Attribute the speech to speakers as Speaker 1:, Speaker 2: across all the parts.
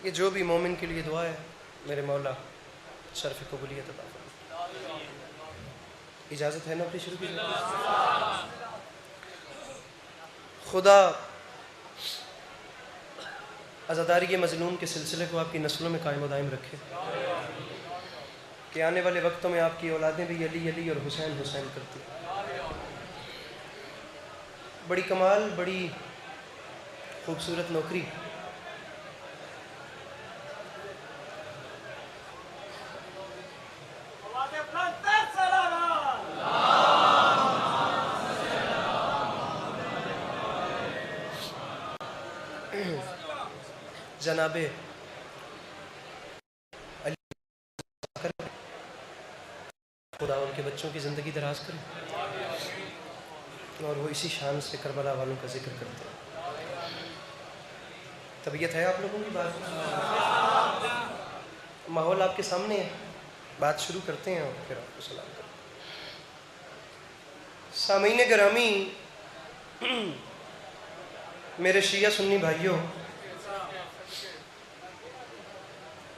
Speaker 1: یہ جو بھی مومن کے لیے دعا ہے میرے مولا شرف قبولیت عطا فرمائے۔ اجازت ہے نا اپنی شروع کی؟ خدا عزاداری مظلوم کے سلسلے کو آپ کی نسلوں میں قائم و دائم رکھے کہ آنے والے وقتوں میں آپ کی اولادیں بھی علی علی اور حسین حسین کرتی۔ بڑی کمال، بڑی خوبصورت نوکری۔ جناب علی خدا ان کے بچوں کی زندگی دراز کرے اور وہ اسی شان سے کربلا والوں کا ذکر کرتے ہیں۔ طبیعت ہے آپ لوگوں کی؟ بات ماحول آپ کے سامنے ہے، بات شروع کرتے ہیں اور پھر آپ کو سلام کرتے ہیں۔ سامعین گرامی، میرے شیعہ سنی بھائیوں،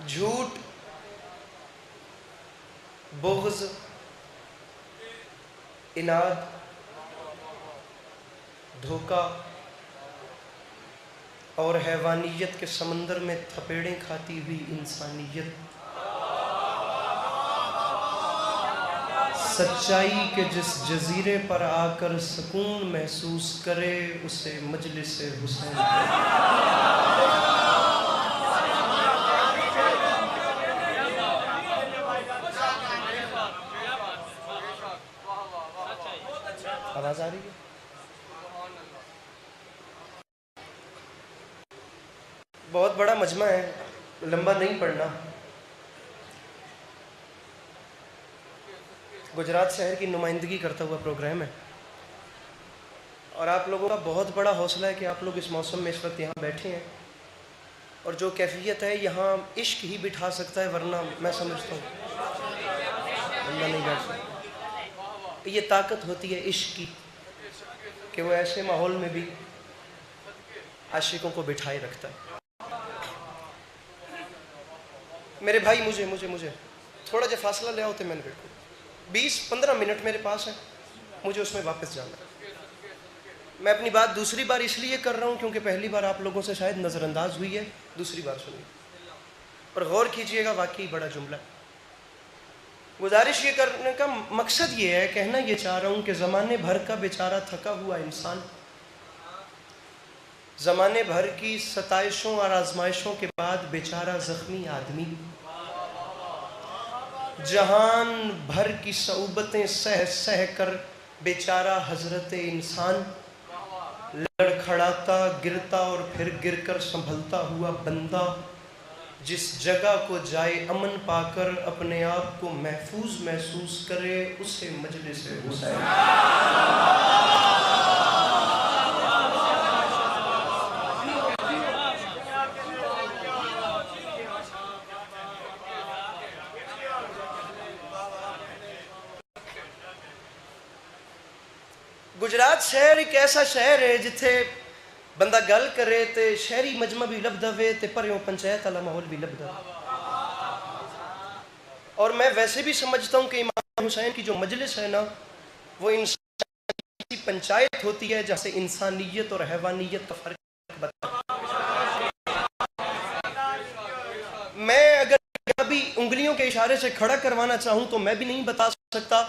Speaker 1: جھوٹ، بغض، اناد، دھوکہ اور حیوانیت کے سمندر میں تھپیڑیں کھاتی ہوئی انسانیت سچائی کے جس جزیرے پر آ کر سکون محسوس کرے اسے مجلس حسین آواز آ رہی ہے؟ بہت بڑا مجمع ہے، لمبا نہیں پڑھنا۔ گجرات شہر کی نمائندگی کرتا ہوا پروگرام ہے اور آپ لوگوں کا بہت بڑا حوصلہ ہے کہ آپ لوگ اس موسم میں اس وقت یہاں بیٹھے ہیں، اور جو کیفیت ہے یہاں عشق ہی بٹھا سکتا ہے، ورنہ میں سمجھتا ہوں اللہ نہیں بیٹھ سکتا۔ یہ طاقت ہوتی ہے عشق کی کہ وہ ایسے ماحول میں بھی عاشقوں کو بٹھائے رکھتا ہے۔ میرے بھائی مجھے تھوڑا جو فاصلہ لے ہوتے میں نے بالکل 20-15 منٹ میرے پاس ہے، مجھے اس میں واپس جانا ہے۔ میں اپنی بات دوسری بار اس لیے کر رہا ہوں کیونکہ پہلی بار آپ لوگوں سے شاید نظر انداز ہوئی ہے، دوسری بار سنیے پر غور کیجئے گا، واقعی بڑا جملہ ہے۔ گزارش یہ کرنے کا مقصد یہ ہے، کہنا یہ چاہ رہا ہوں کہ زمانے بھر کا بیچارہ تھکا ہوا انسان، زمانے بھر کی ستائشوں اور آزمائشوں کے بعد بیچارہ زخمی آدمی، جہان بھر کی صعوبتیں سہ سہ کر بیچارہ حضرت انسان، لڑکھڑاتا، گرتا اور پھر گر کر سنبھلتا ہوا بندہ، جس جگہ کو جائے امن پا کر اپنے آپ کو محفوظ محسوس کرے اسے مجلس حسین۔ گجرات شہر ایک ایسا شہر ہے جتھے بندہ گل کرے تے شہری مجمع بھی لبدا وے تے پریوں پنچایت والا ماحول بھی لبدا۔ اور میں ویسے بھی سمجھتا ہوں کہ امام حسین کی جو مجلس ہے نا، وہ انسانی پنچایت ہوتی ہے جہاں سے انسانیت اور حیوانیت کا فرق بتا۔ میں اگر ابھی انگلیوں کے اشارے سے کھڑا کروانا چاہوں تو میں بھی نہیں بتا سکتا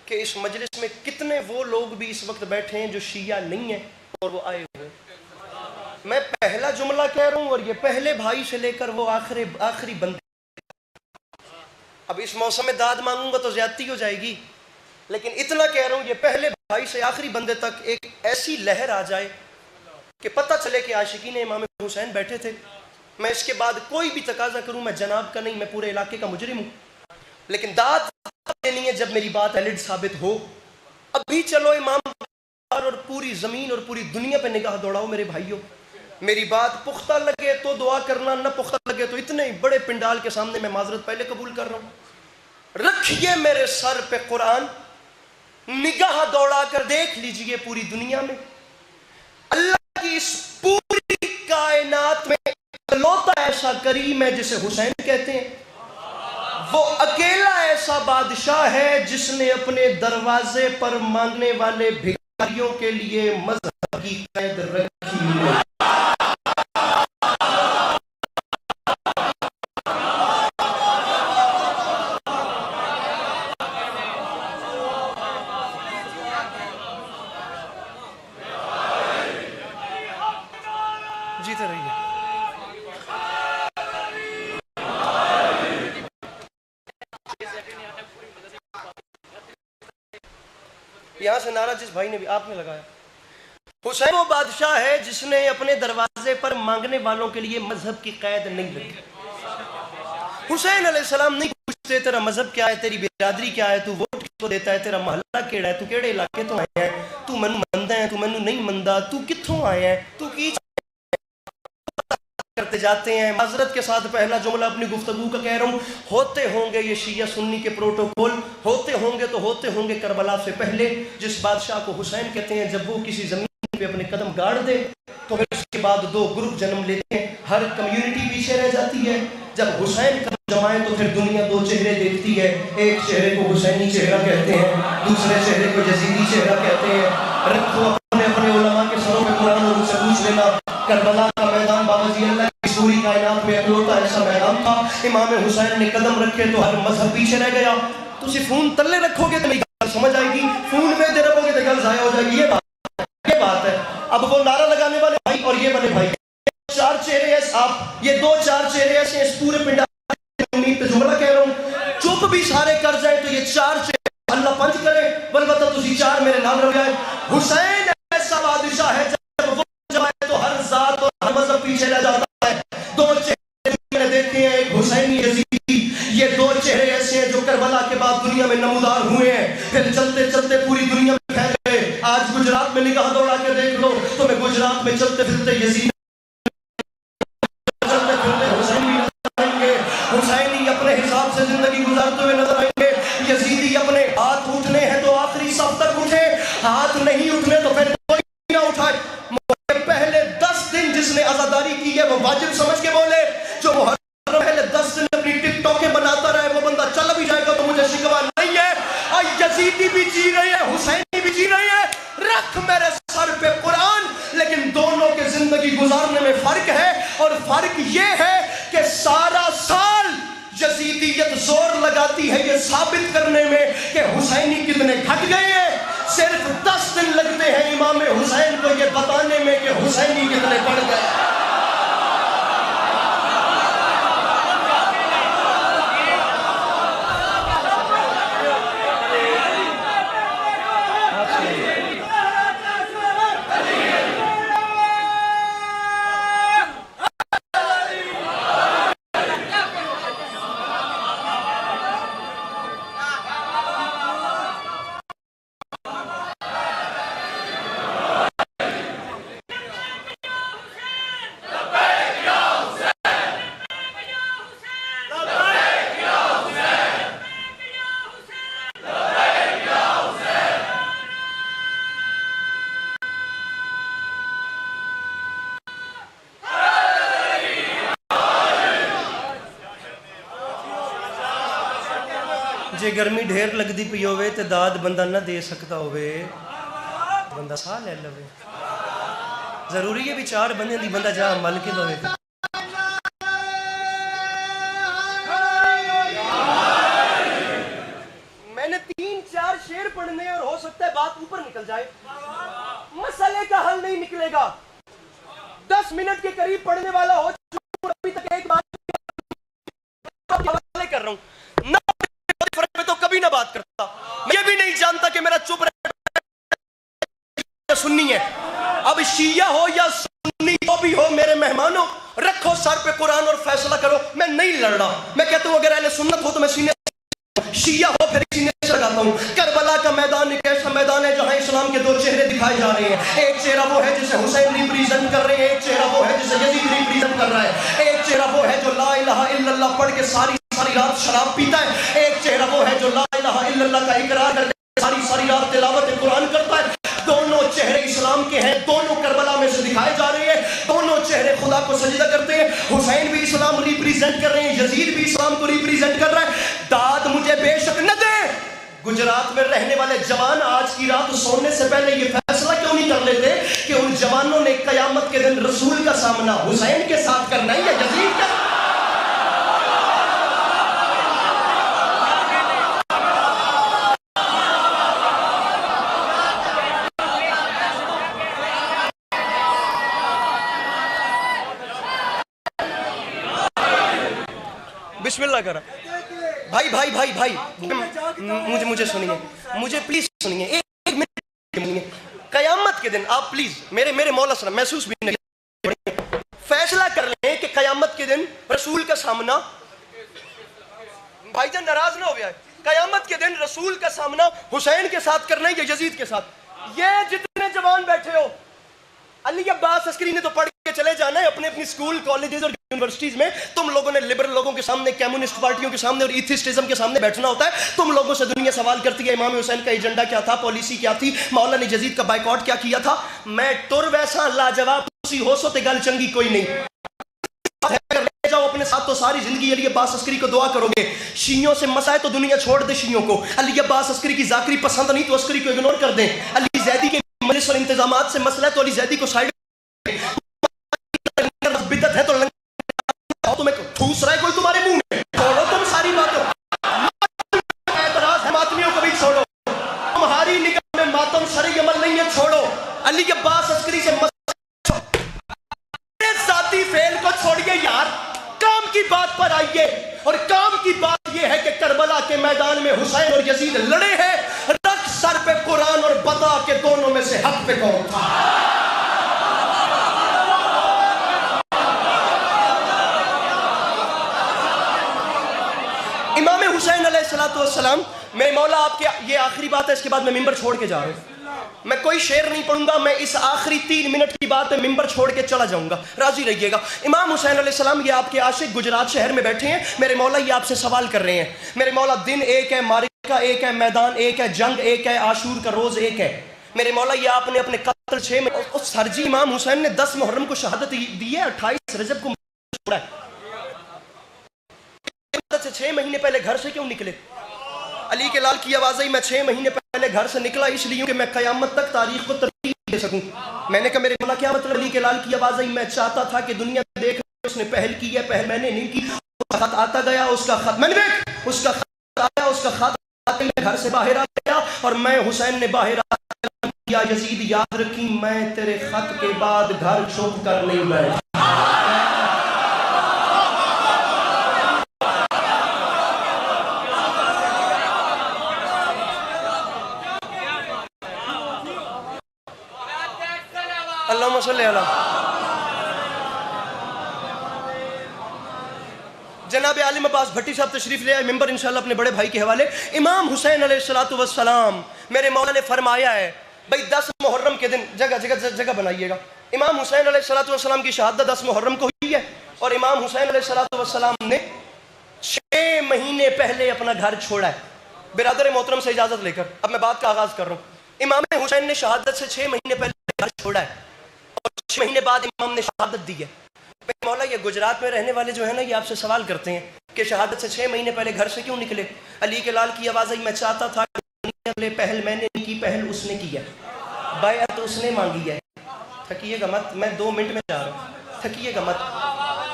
Speaker 1: کہ اس مجلس میں کتنے وہ لوگ بھی اس وقت بیٹھے ہیں جو شیعہ نہیں ہیں اور وہ آئے ہوئے۔ میں پہلا جملہ کہہ رہا ہوں اور یہ پہلے بھائی سے لے کر وہ آخری بندے۔ اب اس موسم میں داد مانگوں گا تو زیادتی ہو جائے گی، لیکن اتنا کہہ رہا ہوں یہ پہلے بھائی سے آخری بندے تک ایک ایسی لہر آ جائے کہ پتہ چلے کہ عاشقین امام حسین بیٹھے تھے۔ میں اس کے بعد کوئی بھی تقاضا کروں، میں جناب کا نہیں، میں پورے علاقے کا مجرم ہوں، لیکن داد دینی ہے جب میری بات ویلڈ ثابت ہو۔ ابھی چلو امام اور پوری زمین اور پوری دنیا پہ نگاہ دوڑاؤ میرے بھائیوں، میری بات پختہ لگے تو دعا کرنا، نہ پختہ لگے تو اتنے بڑے پنڈال کے سامنے میں معذرت پہلے قبول کر رہا ہوں، رکھیے میرے سر پہ قرآن، نگاہ دوڑا کر دیکھ لیجئے پوری دنیا میں اللہ کی اس پوری کائنات میں اکلوتا ایسا ایسا کریم ہے جسے حسین کہتے ہیں، وہ اکیلا ایسا بادشاہ ہے جس نے اپنے دروازے پر مانگنے والے بھکاریوں کے لیے مذہب کی قید رکھی ہے۔ جیتے رہیے۔ یہاں سے نعرہ جس بھائی نے بھی آپ نے لگایا، حسین وہ بادشاہ ہے جس نے اپنے دروازے پر مانگنے والوں کے لیے مذہب کی قید نہیں رکھی۔ حسین علیہ السلام نہیں پوچھتے تیرا مذہب کیا ہے، تیری برادری کیا ہے، تو ووٹ کس کو دیتا ہے، تیرا محلہ کیڑا ہے، تو کیڑے علاقے تو آیا ہے، تو منو مندہ ہے، تو منو نہیں مندہ، تو کتھوں آیا ہے، تو کی کرتے جاتے ہیں۔ معذرت کے ساتھ پہلا جملہ اپنی گفتگو کا کہہ رہا ہوں، ہوتے ہوں گے یہ شیعہ سنی کے پروٹوکول، ہوتے ہوں گے تو ہوتے ہوں گے کربلا سے پہلے۔ جس بادشاہ کو حسین کہتے ہیں، جب وہ کسی زمین پہ اپنے قدم گاڑ دے تو پھر اس کے بعد دو گروپ جنم لیتے ہیں، ہر کمیونٹی پیچھے رہ جاتی ہے۔ جب حسین قدم جمائیں تو پھر دنیا دو چہرے دیکھتی ہے، ایک چہرے کو حسینی چہرہ کہتے ہیں، دوسرے چہرے کو یزیدی چہرہ کہتے ہیں۔ رکھو اپنے اپنے علماء کے سروں پہ قرآن اور ان سے پوچھ لینا، کربلا کا میدان باوجی اللہ کی پوری کائنات میں اکلوتا ایسا میدان تھا، امام حسین نے قدم رکھے تو ہر مذہب پیچھے رہ گیا۔ تسی فون تلے رکھو گے تو میری گل سمجھ آئے گی، فون میں دے رکھو گے تو گل ضائع ہو جائے گی۔ یہ بات ہے۔ اب وہ نعرہ لگانے والے بھائی اور یہ والے بھائی، چار چہرے ہیں آپ، یہ دو چار چہرے ایسے اس پورے پنڈا امید پہ جملہ کہہ رہا ہوں، چپ بھی سارے کر جائیں تو یہ چار چہرے اللہ پنج کرے، بلبتہ تسی چار میرے نام رو جائے۔ حسین ایسا بادشاہ ہے جب وہ جمائے تو ہر ذات اور ہر مذہب پیچھے رہ جاتا ہے۔ دو چہرے میں نے دیکھے ہیں، ایک حسینی یزیدی، یہ دو چہرے ایسے ہیں جو کربلا کے بعد دنیا میں نمودار ہوئے ہیں، پھر چلتے چلتے پوری دنیا میں پھیل گئے۔ آج گجرات میں نگاہ دوڑا کے دیکھ لو تو میں گجرات میں چلتے پھرتے یزید چلتے پھرتے حسینی نظر آئیں گے، حسینی اپنے حساب سے زندگی گزارتے ہوئے نظر آئیں گے، یزیدی اپنے ہاتھ اٹھنے ہیں تو آخری صف تک اٹھے، ہاتھ نہیں اٹھنے تو پھر کوئی نہ اٹھائے۔ پہلے 10 دن جس نے عزاداری کی ہے وہ واجب سمجھ کے بولے، جو محرم پہلے 10 دن اپنی ٹک ٹاکیں بناتا رہے وہ بندہ چل بھی جائے گا تو مجھے شکوہ نہیں ہے۔ اور یزیدی بھی جی رہے ہیں، حسینی بھی جی رہے ہیں، رکھ میرے سر پہ قرآن، لیکن دونوں کے زندگی گزارنے میں فرق ہے، اور فرق یہ ہے کہ سارا سال یزیدیت زور لگاتی ہے یہ ثابت کرنے میں کہ حسینی کتنے گھٹ گئے ہیں، صرف 10 دن لگتے ہیں امام حسین کو یہ بتانے میں کہ حسینی کتنے بڑھ گئے۔ جے گرمی ڈھیر لگ دی پی ہوئے تے داد بندہ نہ دے سکتا ہوئے، بندہ ساہ لے لوے، ضروری ہے بھی 4 بندے دی بندہ جا مل کے دوئے۔ میں نے 3-4 شعر پڑھنے اور ہو سکتا ہے بات اوپر نکل جائے، مسئلے کا حل نہیں نکلے گا۔ 10 منٹ کے قریب پڑھنے والا ہو چکا، ابھی تک ایک بات حوالے کر رہا ہوں، میں تو کبھی نہ بات کرتا، میں یہ بھی نہیں جانتا کہ میرا چپ رہے سنی ہے۔ اب شیعہ ہو یا سنی جو بھی ہو میرے مہمانوں، رکھو سر پہ قرآن اور فیصلہ کرو۔ میں نہیں لڑ رہا، میں کہتا ہوں اگر اہل سنت ہو تو میں سینے، شیعہ ہو پھر سینے سے لگاتا ہوں۔ کربلا کا میدان ایک ایسا میدان ہے جہاں اسلام کے 2 چہرے دکھائے جا رہے ہیں، ایک چہرہ وہ ہے جسے حسین ریپریزنٹ کر رہے ہیں، ایک چہرہ وہ ہے جسے یزید ریپریزنٹ کر رہا ہے، ایک چہرہ وہ ہے جو لا الہ الا اللہ پڑھ کے ساری رات شراب پیتا ہے، ایک چہرہ وہ ہے جو لا الہ الا اللہ کا اقرار کر کے ساری رات تلاوت قرآن کرتا ہے۔ دونوں چہرے اسلام کے ہیں، دونوں کربلا میں سے دکھائے جا رہے ہیں، دونوں چہرے خدا کو سجدہ کرتے ہیں۔ حسین بھی اسلام ریپریزنٹ کر رہے ہیں, یزید بھی اسلام کو ریپریزنٹ کر رہا ہے. داد مجھے بے شک نہ دیں. گجرات میں رہنے والے جوان آج کی رات سونے سے پہلے یہ فیصلہ کیوں نہیں کر لیتے کہ ان جوانوں نے قیامت کے دن رسول کا سامنا حسین کے ساتھ کرنا ہے یا یزید کا؟ بسم اللہ کرا. بھائی مجھے سنیے, مجھے پلیز سنیے, ایک منٹ سنیے. قیامت کے دن آپ پلیز میرے مولا صلی محسوس بھی نہیں, فیصلہ کر لیں کہ قیامت کے دن رسول کا سامنا, بھائی جان ناراض نہ ہو گیا ہے, قیامت کے دن رسول کا سامنا حسین کے ساتھ کرنا ہے یا یزید کے ساتھ؟ یہ جتنے جوان بیٹھے ہو, علی عباس عسکری نے تو پڑھ کے چلے جانا ہے اپنے اپنی سکول کالجز اور یونیورسٹیز میں. تم لوگوں نے لبرل لوگوں کے سامنے, کمیونسٹ پارٹیوں کے سامنے اور ایتھسٹزم کے سامنے بیٹھنا ہوتا ہے. تم لوگوں سے دنیا سوال کرتی ہے امام حسین کا ایجنڈا کیا تھا, پالیسی کیا تھی, مولا نے یزید کا بائیکاٹ کیا کیا تھا. میں ٹر ویسا لاجواب اسی ہو سو تے گل چنگی کوئی نہیں. لے جاؤ اپنے ساتھ تو ساری زندگی علی عباس عسکری کو دعا کرو گے. شیعوں سے مسائل تو دنیا چھوڑ دے شیعوں کو. علی عباس عسکری کی ذاکری پسند نہیں تو عسکری کو اگنور کر دیں. علی زیدی کے مجلس اور انتظامات سے مسئلہ ہے تو علی زیدی کو سائڈ بدت ہے تو تمہیں ٹھوس رہا ہے کوئی تمہارے منہ میں, چھوڑو تم ساری باتوں. اعتراض ہے ماتمیوں کو بھی چھوڑو, تمہاری نگاہ میں ماتم شرعی عمل نہیں ہے, چھوڑو. علی عباس عسکری سے ذاتی فعل کو چھوڑیے یار, کام کی بات پر آئیے. اور کام کی بات یہ ہے کہ کربلا کے میدان میں حسین اور یزید لڑے ہیں. رکھ سر پہ قرآن اور بتا کہ دونوں میں سے حق پہ کون تھا. امام حسین علیہ السلام, میرے مولا آپ کے یہ آخری بات ہے, اس کے بعد میں ممبر چھوڑ کے جا رہا ہوں. میں کوئی شعر نہیں پڑھوں گا, میں اس آخری 3 منٹ کی بات میں ممبر چھوڑ کے چلا جاؤں گا, راضی رہیے گا. امام حسین علیہ السلام یہ آپ کے عاشق گجرات شہر میں بیٹھے ہیں. میرے مولا یہ آپ سے سوال کر رہے ہیں. میرے مولا دن ایک ہے, معرکہ ایک ہے, میدان ایک ہے, جنگ ایک ہے, عاشور کا روز ایک ہے. میرے مولا یہ آپ نے اپنے قتل 6 میں اس سرجی امام حسین نے 10 محرم کو شہادت دی ہے, 28 رجب کو چھوڑا ہے. 6 مہینے پہلے گھر سے کیوں نکلے؟ علی کے لال کی آواز آئی میں 6 مہینے پہلے گھر سے نکلا اس لیے کہ میں قیامت تک تاریخ کو ترتیب دے سکوں. میں نے کہا میرے مولا کیا مطلب؟ علی کے لال کی آواز آئی میں چاہتا تھا کہ دنیا دیکھ اس نے پہل کی ہے, پہل میں نے نہیں کی. خط آتا گیا, اس کا خط میں نے دیکھ, اس کا خط آیا, اس کا خط آتے میں گھر سے باہر آ گیا اور میں حسین نے باہر آ کیا یزید یاد رکھی میں تیرے خط کے بعد گھر چھپ کر نہیں بیٹھا. اللہم صلی علی جناب عالم عباس بھٹی صاحب تشریف لے آئے ممبر انشاءاللہ اپنے بڑے بھائی کے حوالے. امام حسین علیہ السلام میرے مولا نے فرمایا ہے بھئی 10 محرم کے دن جگہ بنائیے گا. امام حسین علیہ السلام کی شہادت 10 محرم کو ہوئی ہے اور امام حسین علیہ السلام نے 6 مہینے پہلے اپنا گھر چھوڑا ہے. برادر محترم سے اجازت لے کر اب میں بات کا آغاز کر رہا ہوں. امام حسین نے شہادت سے 6 مہینے پہلے گھر چھوڑا ہے اور 6 مہینے بعد امام نے شہادت دی ہے. مولا یہ گجرات میں رہنے والے جو ہیں نا یہ آپ سے سوال کرتے ہیں کہ شہادت سے 6 مہینے پہلے گھر سے کیوں نکلے؟ علی کے لال کی آواز آئی میں چاہتا تھا کہ پہل میں نے کی, پہل اس نے کی ہے, بیعت اس نے مانگی ہے. تھکیے گا مت, میں 2 منٹ میں جا رہا ہوں, تھکیے گا مت.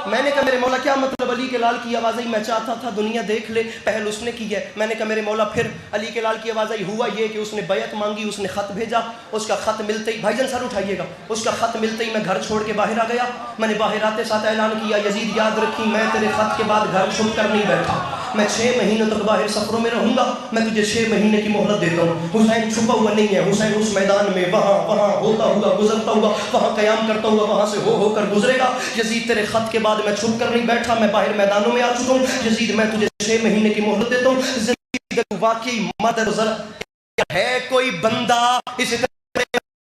Speaker 1: میں نے کہا میرے مولا کیا مطلب؟ علی کے لال کی آواز آئی میں چاہتا تھا دنیا دیکھ لے, پہل اس نے کی ہے. میں نے کہا میرے مولا پھر علی کے لال کی آواز آئی ہوا یہ کہ اس نے بیعت مانگی, اس نے خط بھیجا, اس کا خط ملتے ہی بھائی جان سر اٹھائیے گا, اس کا خط ملتے ہی میں گھر چھوڑ کے باہر آ گیا. میں نے باہر آتے ساتھ اعلان کیا یزید یاد رکھی میں تیرے خط کے بعد گھر چھپ کر نہیں بیٹھا, میں 6 مہینوں تک باہر سفروں میں رہوں گا, میں تجھے 6 مہینے کی مہلت دیتا ہوں. حسین چھپا ہوا نہیں ہے, حسین اس میدان میں وہاں ہوتا ہوا گزرتا ہوا, وہاں قیام کرتا ہوا وہاں سے ہو کر گزرے گا. یزید تیرے خط کے بعد میں چھپ کر نہیں بیٹھا, میں باہر میدانوں میں آ چکا ہوں. یزید میں تجھے 6 مہینے کی مہلت دیتا ہوں. زندگی واقعی مدد ہے کوئی بندہ اس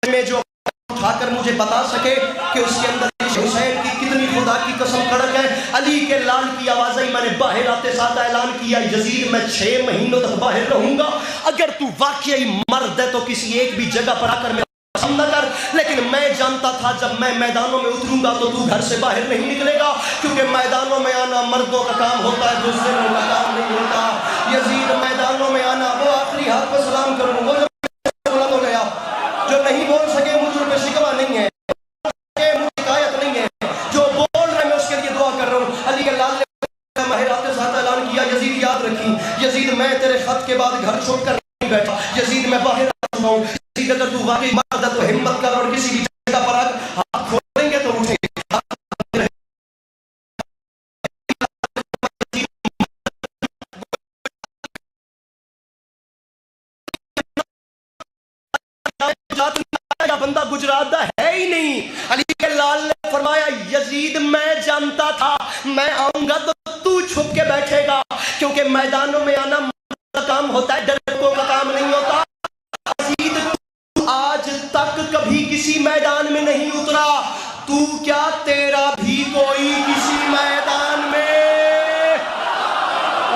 Speaker 1: میں جو اٹھا کر مجھے بتا سکے کہ اس کے اندر حسین کی کتنی خدا کی قسم کڑک ہے؟ علی کے لال کی آواز آئی میں نے باہر آتے ساتھ اعلان کیا یزید میں 6 مہینوں تک باہر رہوں گا. اگر تو واقعی مرد ہے تو کسی ایک بھی جگہ پر آ کر میں نہ کر, لیکن میں جانتا تھا جب میں میدانوں میں اتروں گا تو تو گھر سے باہر نہیں نکلے گا, کیونکہ میدانوں میں آنا مردوں کا کام ہوتا ہے، بزدلوں کا کام نہیں ہوتا۔ یزید میدانوں میں آنا، وہ آخری ہاتھ پہ سلام کروں، وہ جو بلند ہو گیا، جو نہیں بول سکے مجھ پہ شکوہ نہیں ہے، مجھ شکایت نہیں ہے، جو بول رہے میں اس کے لیے دعا کر رہا ہوں۔ علی کے لال نے ماہرات کے ساتھ اعلان کیا، یزید یاد رکھی، یزید میں تیرے خط کے بعد گھر چھوڑ کر نہیں بیٹھا، یزید میں باہر آ چکا ہوں، یزید اگر تو واقعی مرد ہے تو ہمت کر اور کسی بھی جگہ پر ہاتھ کھولیں گے تو اٹھیں گے۔ بندہ گجرات دا ہے ہی نہیں۔ علی کے لال نے فرمایا یزید میں جانتا تھا میں آؤں گا تو تو چھپ کے بیٹھے گا، کیونکہ میدانوں میں آنا کا کام ہوتا ہے، ڈرکوں کا کام نہیں ہوتا۔ یزید تو آج تک کبھی کسی میدان میں نہیں اترا، تو کیا تیرا بھی کوئی کسی میدان میں؟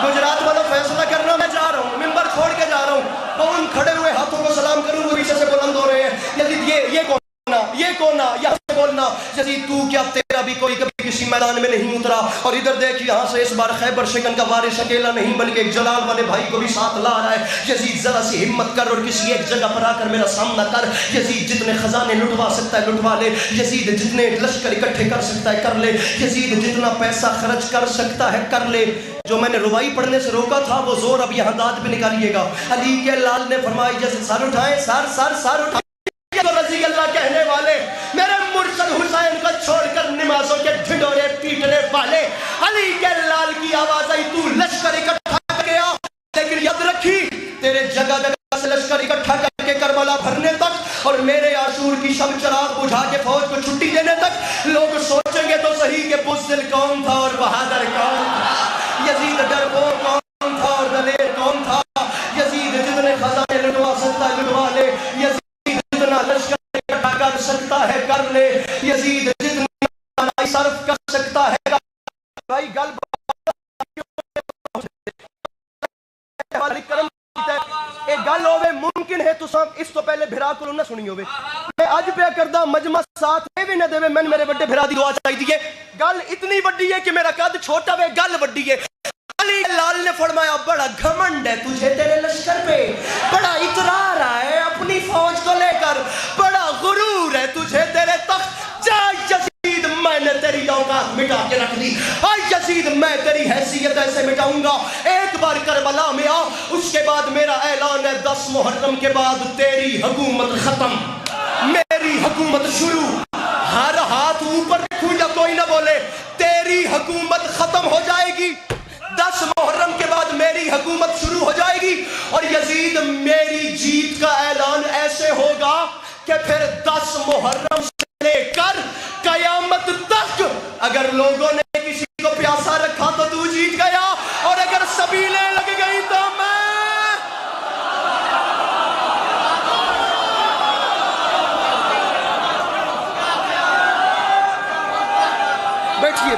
Speaker 1: گجرات والوں فیصلہ کرنا، میں جا رہا ہوں، ممبر چھوڑ کے جا رہا ہوں، کون کھڑے ہوئے ہاتھوں کو سلام کروں وہ پیچھے سے بلند ہو رہے ہیں۔ یزید یہ کونا، یہ کونا، یہاں سے بولنا، یزید تو کیا تیرا بھی کوئی کبھی کسی میدان میں نہیں اترا؟ اور ادھر دیکھ یہاں سے اس بار خیبر شکن کا وارث اکیلا نہیں بلکہ ایک جلال والے بھائی کو بھی ساتھ لا رہا ہے۔ یزید ذرا سی ہمت کر اور کسی ایک جگہ پر آ کر میرا سامنا کر، یزید جتنے خزانے لٹوا سکتا ہے لٹوا لے، یزید جتنے لشکر اکٹھے کر سکتا ہے کر لے، یزید جتنا پیسہ خرچ کر سکتا ہے کر لے۔ جو میں نے ربائی پڑھنے سے روکا تھا وہ زور اب یہاں داد بھی نکالیے گا۔ علی کے لال نے فرمایا جیسے سر اٹھائیں، سر اٹھائیں، تو رضی اللہ کہنے والے میرے مرشد حسین کو چھوڑ کر نمازوں کے ڈھنڈورے پیٹنے والے۔ علی کے لال کی آواز آئی تو لشکر اکٹھا کر گیا، لیکن یاد رکھی تیرے جگہ جگہ سے لشکر اکٹھا کر کے کربلا بھرنے تک اور میرے عاشور کی شب چراغ بجھا کے فوج کو چھٹی دینے تک لوگ سوچیں گے تو صحیح کہ بزدل کون تھا اور بہادر کون تھا، یزید ڈرپوک کون تھا اور دلیر کون تھا۔ یزید جتنے خزانے لٹوا سکتا ہے لٹوا لے، یزید جتنا لشکر اکٹھا کر سکتا ہے کر لے، یزید جتنا صرف کر سکتا ہے کر لے۔ بھائی گل ایک گل ہوئے ممکن ہے تو سب اس تو پہلے بھرا کو نہ سنی ہوئے، میں آج پہ کردہ مجمع ساتھ میں بھی نہ دے میں میرے بڑے بھرا دی دعا چاہی دیئے۔ گل اتنی بڑی ہے کہ میرا قد چھوٹا ہے، گل بڑی ہے۔ علی لال نے فرمایا بڑا گھمنڈ ہے تجھے تیرے لشکر پہ، بڑا اترار ہے اپنی فوج کو لے کر، بڑا غرور ہے تجھے تیرے تخت، جا یزید میں نے تیری اوقات مٹا کے رکھ دی، یزید میں تیری حیثیت ایسے مٹاؤں گا، ایک بار کربلا میں آ، اس کے بعد میرا اعلان ہے 10 محرم کے بعد تیری حکومت ختم، میری حکومت شروع۔ ہر ہاتھ اوپر رکھوں یا کوئی نہ بولے، تیری حکومت ختم ہو جائے گی، 10 محرم کے بعد میری حکومت شروع ہو جائے گی، اور یزید میری جیت کا اعلان ایسے ہوگا کہ پھر 10 محرم سے لے کر قیامت تک اگر لوگوں نے کسی کو پیاسا رکھا تو تو جیت گیا، اور اگر سبیلیں لگ گئی تو میں۔ بیٹھیے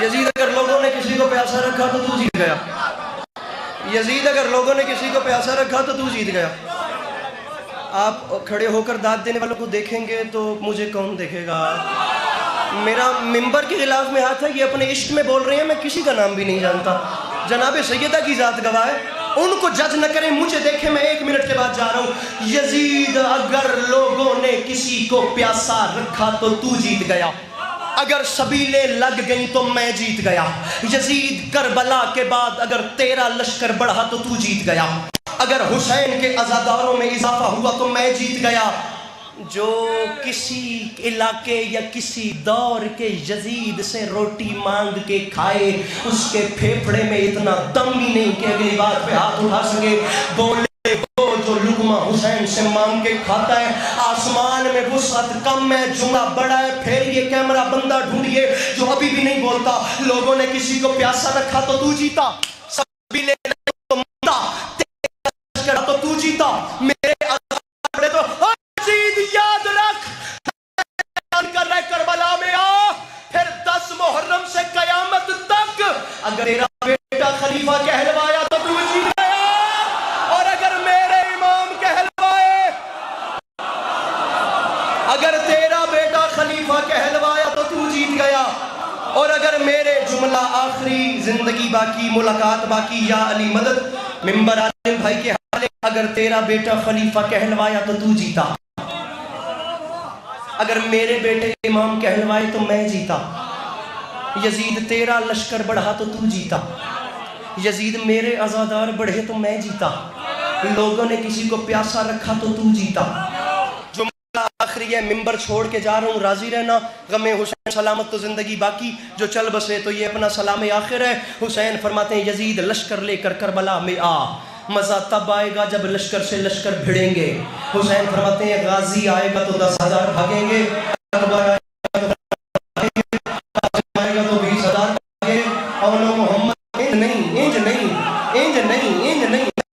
Speaker 1: یزید اگر لوگوں نے کسی کو پیاسا رکھا تو تو جیت گیا، یزید اگر لوگوں نے کسی کو پیاسا رکھا تو تو جیت گیا۔ آپ کھڑے ہو کر داد دینے والوں کو دیکھیں گے تو مجھے کون دیکھے گا؟ میرا ممبر کے خلاف میں ہاتھ ہے، یہ اپنے عشق میں بول رہے ہیں، میں کسی کا نام بھی نہیں جانتا، جناب سیدہ کی ذات گواہ ہے، ان کو جج نہ کریں، مجھے دیکھیں، میں 1 منٹ کے بعد جا رہا ہوں۔ یزید اگر لوگوں نے کسی کو پیاسا رکھا تو تو جیت گیا، اگر سبیلیں لگ گئیں تو میں جیت گیا۔ یزید کربلا کے بعد اگر تیرا لشکر بڑھا تو تو جیت گیا، اگر حسین کے عزاداروں میں اضافہ ہوا تو میں جیت گیا۔ جو کسی علاقے یا کسی دور کے یزید سے روٹی مانگ کے کھائے اس کے پھیپھڑے میں اتنا دم بھی نہیں کہ اگلی بات پہ ہاتھ اٹھا سکے، بولے وہ جو لقمہ حسین سے مانگ کے کھاتا ہے آسمان میں وسعت کم ہے جملہ بڑا ہے، پھر یہ کیمرہ بندہ ڈھونڈیے جو ابھی بھی نہیں بولتا۔ لوگوں نے کسی کو پیاسا رکھا تو تو جیتا، سبھی لے تو مندہ تیرا تو تو جیتا، میرے آگے تو یزید یاد رکھ کر رہے کربلا میں آ، پھر 10 محرم سے قیامت تک اگر میرا بیٹا خلیفہ کہلوایا تو تو جیت گیا، اور اگر میرے امام کہلوائے اگر تیرا بیٹا خلیفہ کہلوایا تو تو جیت گیا، اور اگر میرے جملہ آخری زندگی باقی، ملاقات باقی، یا علی مدد، ممبر عالم بھائی کے حوالے، اگر تیرا بیٹا خلیفہ کہلوایا تو تو جیتا، اگر میرے بیٹے امام کہلوائے تو میں جیتا، یزید تیرا لشکر بڑھا تو تو جیتا، یزید میرے عزادار بڑھے تو میں جیتا، لوگوں نے کسی کو پیاسا رکھا تو تو جیتا۔ جملہ آخری ہے، ممبر چھوڑ کے جا رہا ہوں، راضی رہنا، غم حسین سلامت تو زندگی باقی، جو چل بسے تو یہ اپنا سلام آخر ہے۔ حسین فرماتے ہیں یزید لشکر لے کر کربلا میں آ، مزہ تب آئے گا جب لشکر سے لشکر بھڑیں گے۔ حسین فرماتے ہیں غازی آئے گا تو 10,000 بھاگیں گے، اکبر آئے گا تو 20,000 بھاگیں گے، اولو محمد انج نہیں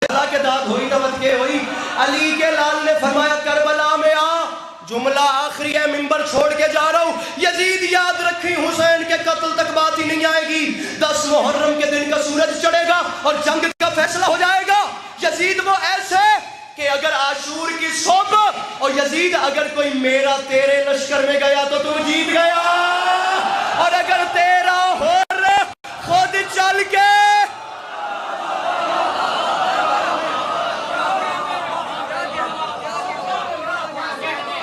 Speaker 1: اللہ کے داد ہوئی نوت کے ہوئی۔ علی کے لال نے فرمایا کربلا میں آ، جملہ آخری ہے، ممبر چھوڑ کے جا رہا ہوں، یزید یاد رکھی حسین کے قتل تک بات ہی نہیں آئے گی، 10 محرم کے دن کا سورج چڑھے گا اور جنگ کا فیصلہ ہو جائے گا۔ یزید وہ ایسے کہ اگر عاشور کی صبح، اور یزید اگر کوئی میرا تیرے لشکر میں گیا تو تم جیت گیا، اور اگر تیرا ہور خود چل کے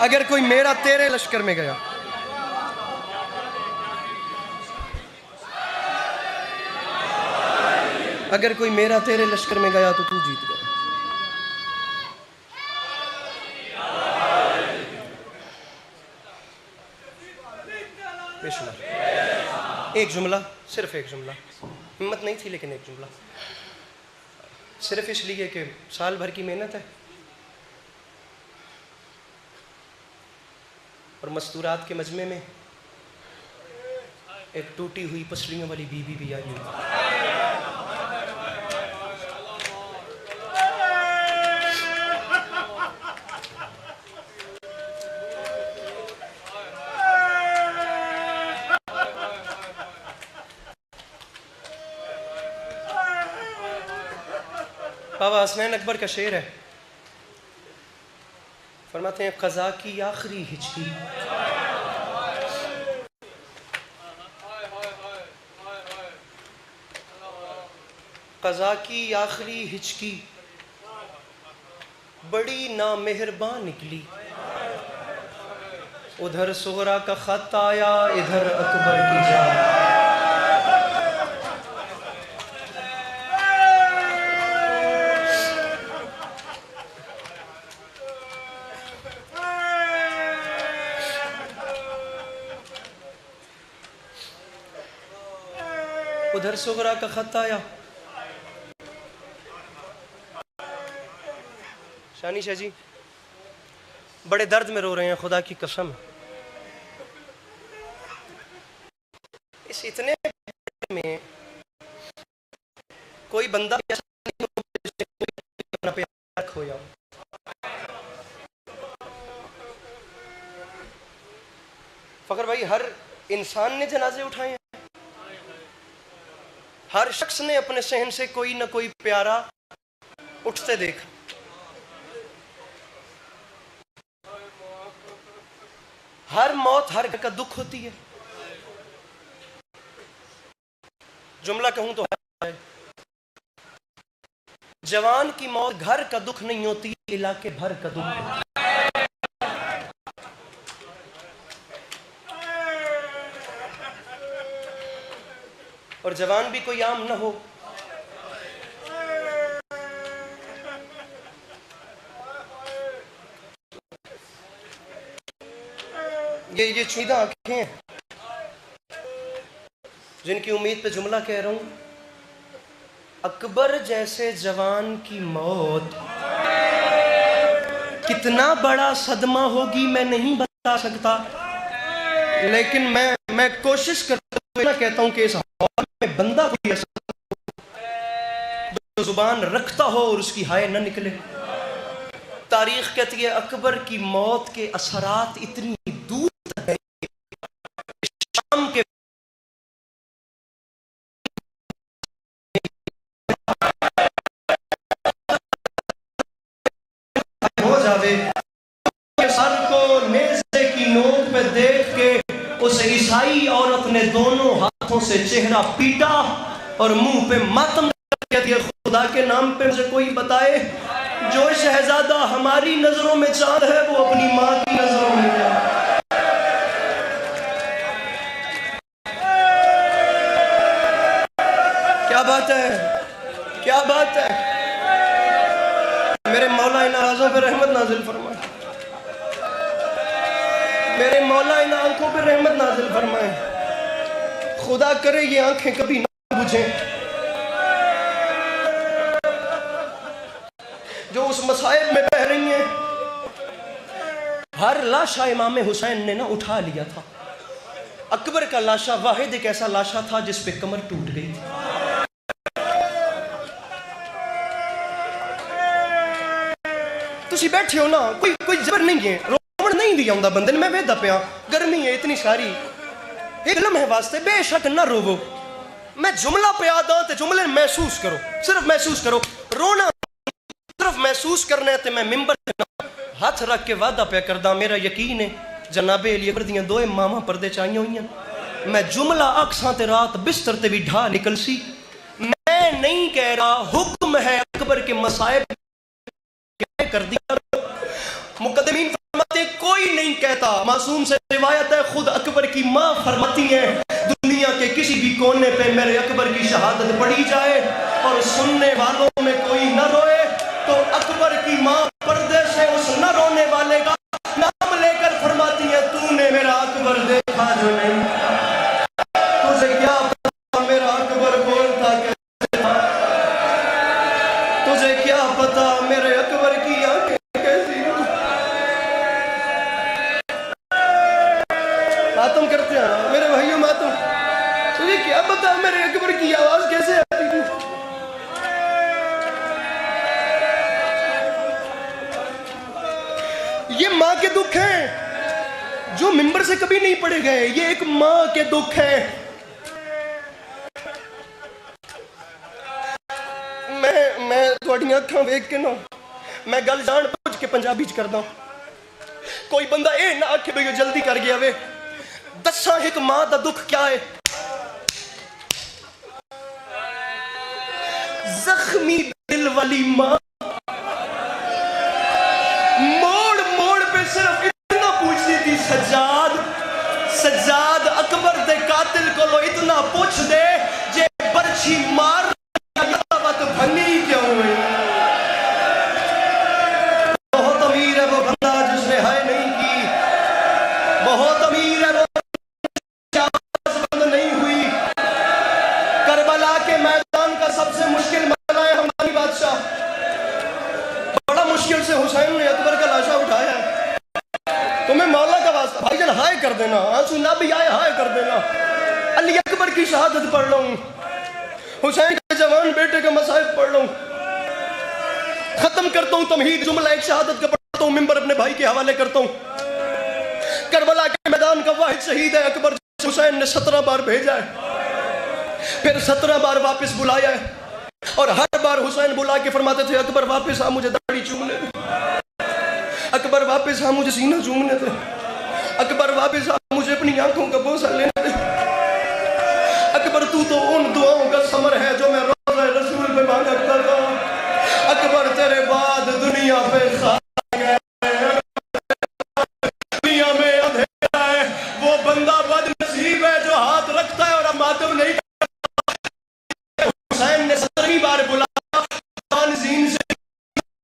Speaker 1: اگر کوئی میرا تیرے لشکر میں گیا، اگر کوئی میرا تیرے لشکر میں گیا تو جیت گیا۔ بے شمار ایک جملہ، صرف ایک جملہ، ہمت نہیں تھی لیکن ایک جملہ، صرف اس لیے کہ سال بھر کی محنت ہے، اور مستورات کے مجمع میں ایک ٹوٹی ہوئی پسلیوں والی بی بی بھی آئی ہوئی۔ بابا حسنین اکبر کا شعر ہے، فرماتے ہیں قضا کی آخری ہچکی، قضا کی آخری ہچکی بڑی نامہربان نکلی، ادھر صغرا کا خط آیا، ادھر اکبر کی جان۔ ادھر صغرا کا خط آیا، شانی شاہ جی بڑے درد میں رو رہے ہیں، خدا کی قسم، اس اتنے میں کوئی بندہ ایسا نہیں ہو جس سے کوئی اپنا پیار کھویا ہو۔ فخر بھائی ہر انسان نے جنازے اٹھائے ہیں، ہر شخص نے اپنے صحن سے کوئی نہ کوئی پیارا اٹھتے دیکھا، ہر موت ہر گھر کا دکھ ہوتی ہے، جملہ کہوں تو ہے، جوان کی موت گھر کا دکھ نہیں ہوتی، علاقے بھر کا دکھ۔ اور جوان بھی کوئی عام نہ ہو، یہ چیدہ آنکھیں ہیں جن کی امید پہ جملہ کہہ رہا ہوں، اکبر جیسے جوان کی موت کتنا بڑا صدمہ ہوگی میں نہیں بتا سکتا، لیکن میں کوشش کرتا ہوں، کہتا ہوں کہ اس حال میں بندہ کوئی ایسا جو زبان رکھتا ہو اور اس کی ہائے نہ نکلے۔ تاریخ کہتی ہے اکبر کی موت کے اثرات اتنی دور تک گئے، شام کے ہو جاوے سر کو نیزے سے چہرہ پیٹا اور منہ پہ ماتم کہہ دیا خدا کے نام پہ مجھے کوئی بتائے جو شہزادہ ہماری نظروں میں چاند ہے وہ اپنی ماں کی نظروں میں کیا؟ کیا بات ہے، کیا بات ہے؟ میرے مولا ان آنکھوں پہ رحمت نازل فرمائے، میرے مولا ان آنکھوں پہ رحمت نازل فرمائے. خدا کرے یہ آنکھیں کبھی نہ بجھیں جو اس مصائب میں بہ رہی ہیں. ہر لاشا امام حسین نے نہ اٹھا لیا تھا. اکبر کا لاشا واحد ایک ایسا لاشا تھا جس پہ کمر ٹوٹ گئی تھی. تسی بیٹھے ہو نا، کوئی زبر نہیں ہے، رومن نہیں دیا ہوں بندے نے. میں ویدہ پہ گرمی ہے اتنی ساری، ایک لمحے واسطے بے شک نہ روو. میں جملہ پہ آدھا تے جملے محسوس کرو، صرف محسوس کرو. رونا صرف محسوس کرنا ہے تے میں ممبر ہاتھ رکھ کے وعدہ پہ کردہ. میرا یقین ہے جناب علی اکبر دیاں دوئے ماما پردے چاہیے ہوئی ہیں. میں جملہ اکساں تے رات بستر تے بھی ڈھا نکل سی. میں نہیں کہہ رہا حکم ہے اکبر کے مصائب کر دیا. مقدمین فرماتے کوئی نہیں کہتا، معصوم سے روایت ہے خود اکبر کی ماں فرماتی ہیں دنیا کے کسی بھی کونے پہ میرے اکبر کی شہادت پڑھی جائے اور سننے والوں میں کوئی نہ روئے تو اکبر کی ماں پردے سے اس نہ رونے والے کا نام لے کر فرماتی ہیں تو نے میرا اکبر دیکھا جو نہیں. تجھے کیا پتا میرا اکبر بولتا کیسے تھا، تجھے کیا پتا میرے اکبر کی آنکھیں کیسی. ماتم کرتے ہیں میرے بھائیوں، ماتم. تجھے کیا پتا میرے اکبر کی آواز کیسے آتی تھی. یہ ماں کے دکھ ہیں جو ممبر سے کبھی نہیں پڑے گئے. یہ ایک ماں کے دکھ ہیں. میں تھوڑی اکھاں ویکھ کے نا میں گل جان پوچھ کے پنجابی چ کردا. کوئی بندہ اے نہ آکھے بھئی جلدی کر گیا وے. دساں ایک ماں دا دکھ کیا ہے. زخمی دل والی ماں موڑ موڑ پہ صرف اتنا پوچھتی تھی سجاد اکبر دے قاتل کو لو اتنا پوچھ دے جے برچھی مار بات بھنی کیوں ہوئی. بہت امیر ہے وہ بندہ جس نے ہائے نہیں کی، بہت امیر ہے وہ بند نہیں ہوئی. کربلا کے میدان کا سب سے مشکل مسئلہ ہے ہماری بادشاہ. بڑا مشکل سے حسین نے اکبر کا لاشا اٹھایا ہے. تمہیں مولا کا واسطہ بھائی جان ہائے کر دینا، آنسو نہ بھی آئے ہائے کر دینا. علی اکبر کی شہادت پڑھ لوں، حسین کے جوان بیٹے کا مصائب پڑھ لوں. ختم کرتا ہوں تمہید، جملہ ایک شہادت کا پڑھتا ہوں، ممبر اپنے بھائی کے حوالے کرتا ہوں. کربلا کے میدان کا واحد شہید ہے اکبر. حسین نے 17 بار بھیجا ہے، پھر 17 بار واپس بلایا ہے اور ہر بار حسین بلا کے فرماتے تھے اکبر واپس آ مجھے داڑھی چومنے دے، اکبر واپس آ مجھے سینہ چومنے دے، اکبر واپس آ مجھے اپنی آنکھوں کا بوسہ لینے دے. اکبر تو ان دعاؤں کا ثمر ہے جو میں روضہ رسول پہ مانگا کرتا تھا. اکبر تیرے بعد دنیا پہ خاک ہے، دنیا میں اندھیرا ہے. وہ بندہ بد نصیب ہے جو ہاتھ رکھتا ہے اور ماتم نہیں کرتا. حسین نے 17 بار بلایا تانزین سے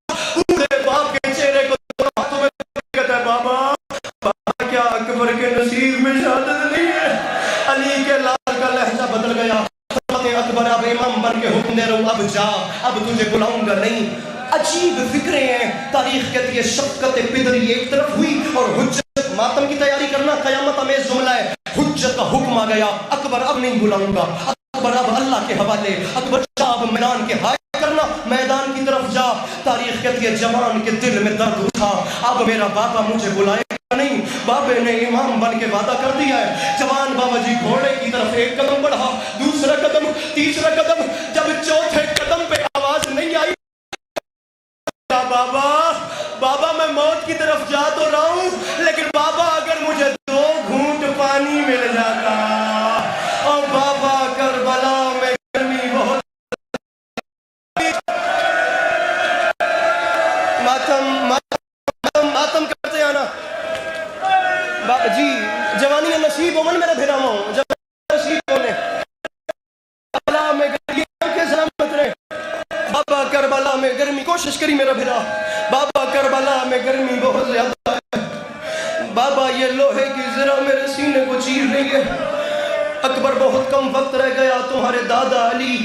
Speaker 1: پورے باپ کے چہرے کو ہاتھوں میں کہتا ہے بابا کیا اکبر کے نصیب میں شہادت نہیں ہے. علی کے لال کا لہجہ بدل گیا. اکبر اب امام بن کے حکم دے رہا ہوں، اب جا، اب تجھے بلاؤں گا نہیں. عجیب فکریں ہیں. تاریخ کہتی ہے شفقت پدری ایک طرف ہوئی اور حجت ماتم کی تیاری کرنا قیامت امیز جملہ ہے. حجت کا حکم آ گیا، اکبر اب نہیں بلاؤں گا، اکبر اب اللہ کے حوالے. اکبر شاہ اب میدان کے ہائے کرنا، میدان کی طرف جا. تاریخ کہتی ہے جوان کے دل میں درد اٹھا، اب میرا بابا مجھے بلائے نہیں. بابے نے امام بن کے وعدہ کر دیا ہے. جوان بابا جی گھوڑے کی طرف ایک قدم بڑھا، دوسرا قدم، تیسرا قدم. جب چوتھے قدم پہ آواز نہیں آئی بابا میں موت کی طرف جا تو رہا ہوں لیکن بابا اگر مجھے 2 گھونٹ پانی مل جاتا. اور بابا جی جوانی نصیب ہومن میرے بھیراموں جوانی نصیب ہونے کربلا میں گرمی کے سلامت رہے بابا کربلا میں گرمی کوشش کری میرا بھیرا بابا کربلا میں گرمی بہت زیادہ ہے بابا یہ لوہے کی ذرا میرے سینے کو چیر رہی ہے اکبر بہت کم وقت رہ گیا تمہارے دادا علی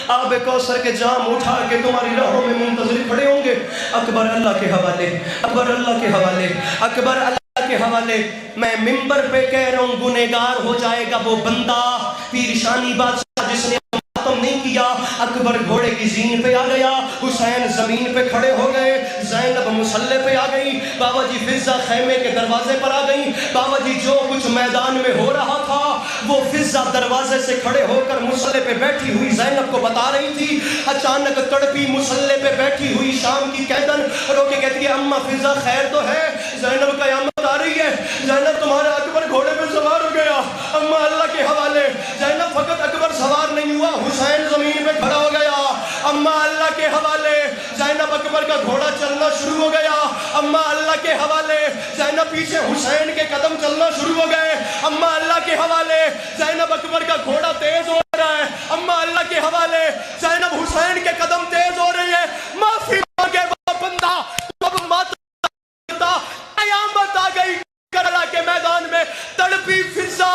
Speaker 1: آب کوثر کے جام اٹھا کے تمہاری راہوں میں منتظر کھڑے ہوں گے اکبر اللہ کے حوالے اکبر اللہ کے حوالے اکبر اللہ کے حوالے میں ممبر پہ کہہ رہا ہوں گنہگار ہو جائے گا وہ بندہ پیر شانی بادشاہ جس نے ماتم نہیں کیا اکبر گھوڑے کی زین پہ آ گیا حسین زمین پہ کھڑے ہو گئے زینب مسلح پہ آ گئی بابا جی فضہ خیمے کے دروازے پر آ گئی بابا جی جو کچھ میدان میں ہو رہا تھا وہ فضہ دروازے سے کھڑے ہو کر مسلح پہ بیٹھی ہوئی زینب کو بتا رہی تھی اچانک تڑپی مسلح پہ بیٹھی ہوئی شام کی قیدن رو کے کہتی ہے اماں فضہ خیر تو ہے زینب قیامت آ رہی ہے زینب تمہارا اکبر گھوڑے پہ سوار ہو گیا اماں اللہ کے حوالے زینب فقط اکبر سوار نہیں ہوا حسین زمین پہ کھڑا ہو گیا اماں اللہ کے حوالے زینب اکبر کا گھوڑا چلنا شروع ہو گیا اماں اللہ کے حوالے زینب پیچھے حسین کے قدم چلنا شروع ہو گئے اماں اللہ کے حوالے زینب اکبر کا گھوڑا تیز ہو رہا ہے اماں اللہ کے حوالے زینب حسین کے قدم تیز ہو رہی ہے معافی مانگے وہ بندہ اب ماتا قیامت آ گئی کربلا کے میدان میں تڑپی فضہ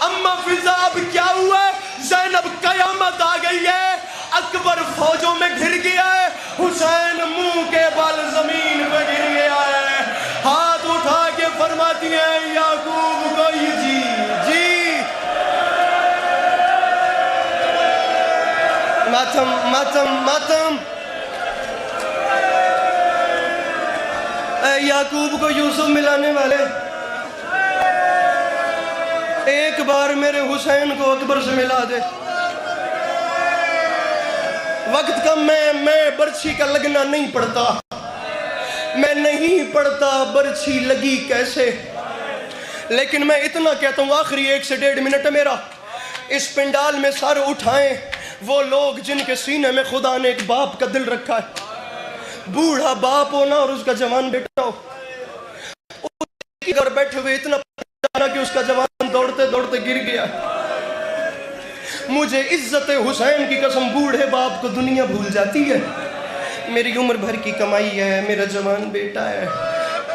Speaker 1: اماں فضہ اب کیا ہوا زینب قیامت آ گئی ہے اکبر فوجوں میں گھر گیا ہے حسین منہ کے بل زمین پہ گر گیا ہے ہاتھ اٹھا کے فرماتی ہیں یعقوب کو جی جی ماتم ماتم ماتم اے یعقوب کو یوسف ملانے والے ایک بار میرے حسین کو اکبر سے ملا دے وقت کا میں برچھی کا لگنا نہیں پڑتا میں نہیں پڑتا برچھی لگی کیسے لیکن میں اتنا کہتا ہوں آخری 1 سے 1.5 منٹ ہے میرا اس پنڈال میں سر اٹھائیں وہ لوگ جن کے سینے میں خدا نے ایک باپ کا دل رکھا ہے بوڑھا باپ ہونا اور اس کا جوان بیٹا ہو گھر بیٹھے ہوئے اتنا پتا کہ اس کا جوان دوڑتے دوڑتے گر گیا مجھے عزت حسین کی قسم بوڑھے باپ کو دنیا بھول جاتی ہے میری عمر بھر کی کمائی ہے میرا جوان بیٹا ہے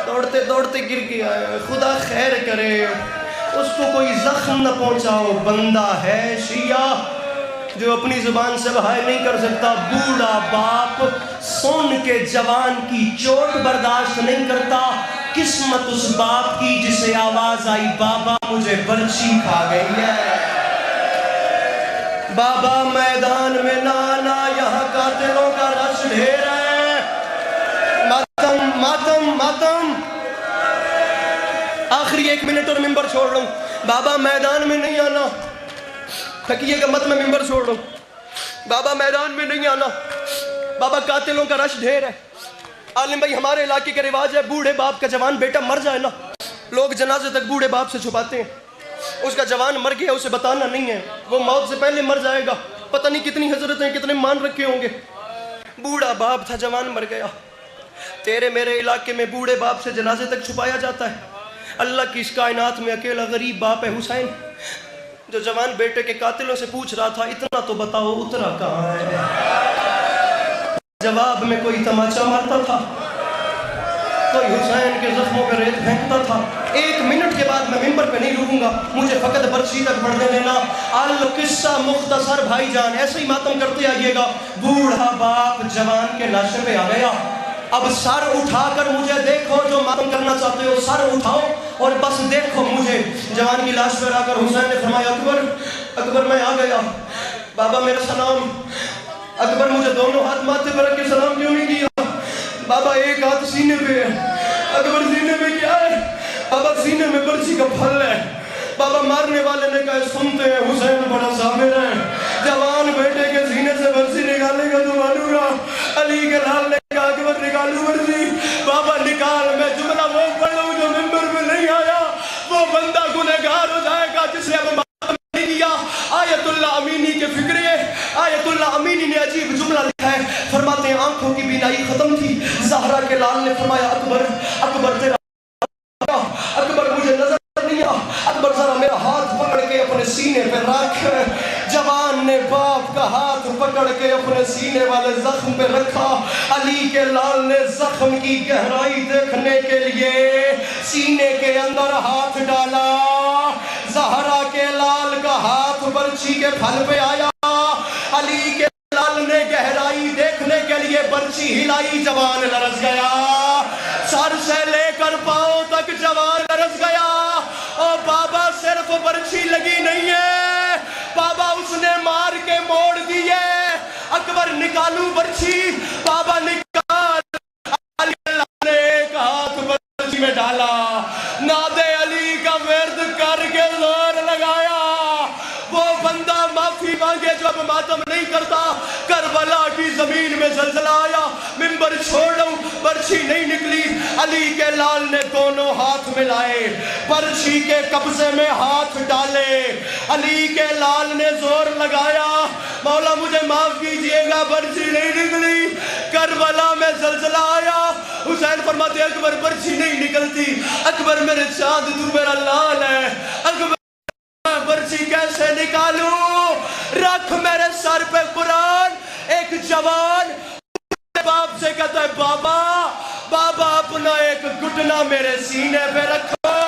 Speaker 1: دوڑتے دوڑتے گر گیا ہے خدا خیر کرے اس کو کوئی زخم نہ پہنچاؤ بندہ ہے شیعہ جو اپنی زبان سے بہائے نہیں کر سکتا بوڑھا باپ سن کے جوان کی چوٹ برداشت نہیں کرتا قسمت اس باپ کی جسے آواز آئی بابا مجھے برچھی کھا گئی ہے بابا میدان میں نانا یہاں قاتلوں کا رش ڈھیر ہے ماتم ماتم ماتم آخری 1 منٹ اور ممبر چھوڑ رہا ہوں بابا میدان میں نہیں آنا تھکیے گا مت میں ممبر چھوڑ رہا ہوں بابا میدان میں نہیں آنا بابا قاتلوں کا رش ڈھیر ہے عالم بھائی ہمارے علاقے کا رواج ہے بوڑھے باپ کا جوان بیٹا مر جائے نا لوگ جنازے تک بوڑھے باپ سے چھپاتے ہیں اس کا جوان مر گیا اسے بتانا نہیں ہے وہ موت سے پہلے مر جائے گا پتہ نہیں کتنی حضرتیں کتنے مان رکھے ہوں گے بوڑھا باپ تھا جوان مر گیا تیرے میرے علاقے میں بوڑھے باپ سے جنازے تک چھپایا جاتا ہے اللہ کی اس کائنات میں اکیلا غریب باپ ہے حسین جو جوان بیٹے کے قاتلوں سے پوچھ رہا تھا اتنا تو بتاؤ اترا کہاں ہے جواب میں کوئی تماچا مارتا تھا کوئی حسین کے زخموں پہ ریت پھینکتا تھا 1 منٹ کے بعد میں ممبر پہ نہیں رکوں گا مجھے فقط برچھی تک پڑھنے دینا قصہ مختصر بھائی جان ایسے ہی ماتم کرتے آئیے گا بوڑھا باپ جوان کے لاشے پہ آ گیا اب سر اٹھا کر مجھے دیکھو جو ماتم کرنا چاہتے ہو سر اٹھاؤ اور بس دیکھو مجھے جوان کی لاش پر آ کر حسین نے فرمایا اکبر اکبر میں آ گیا بابا میرا سلام اکبر مجھے دونوں ہاتھ ماتھے پر رکھ کے سلام کیوں نہیں کیا بابا ایک ہاتھ سینے پہ ہے اکبر سینے میں کیا ہے بابا سینے میں برچھی کا پھل ہے بابا مارنے والے نے کہا سنتے ہیں حسین بڑا صابر ہے جوان بیٹے کے سینے سے برچھی نکالے گا تو معلوم علی کے لال نے کہا اکبر نکالو برچھی بابا نکال میں جملہ وہ پڑھوں جو ممبر میں نہیں آیا وہ بندہ گنہگار ہو جائے گا جسے اب ماتم نہیں کیا آیت اللہ امینی کے فکرے آیت اللہ امینی نے عجیب جملہ لکھا ہے فرماتے ہیں آنکھوں کی بینائی ختم تھی زہرا کے لال نے فرمایا اکبر اکبر تیرا اکبر مجھے نظر پکڑ کے اپنے سینے والے زخم پہ رکھا. علی کے لال نے زخم کی گہرائی دیکھنے کے لیے سینے کے اندر ہاتھ ڈالا. زہرا کے لال کا ہاتھ برچھی کے پھل پہ آیا. علی کے لال نے گہرائی دیکھنے کے لیے برچھی ہلائی, جوان لرز گیا. سر سے لے کر پاؤں تک جوان لرز گیا. اور بابا صرف برچھی لگی نہیں ہے, بابا اس نے مار کے موڑ دی ہے. اکبر نکالوں برچھی, بابا نکال. علی اللہ نے ایک ہاتھ برچھی میں ڈالا, ناد علی کا ورد کر کے زور لگایا. وہ بندہ معافی مانگے جو اب ماتم نہیں کرتا. کربلا کی زمین میں زلزلہ آیا, منبر چھوڑوں, برچھی نہیں نکلی. علی کے لال نے دونوں ہاتھ ملائے, برچھی کے قبضے میں ہاتھ ڈالے. علی کے لال نے زور لگایا, مولا مجھے معاف کیجئے گا, برچھی نہیں نکلی. کربلا میں زلزلہ آیا. حسین فرماتے اکبر برچھی نہیں نکلتی. اکبر میرے چاند تو میرا لال ہے. اکبر برچھی کیسے نکالوں, رکھ میرے سر پہ قرآن. ایک جوان باپ سے کہتا ہے بابا, بابا اپنا ایک گھٹنا میرے سینے پہ رکھو.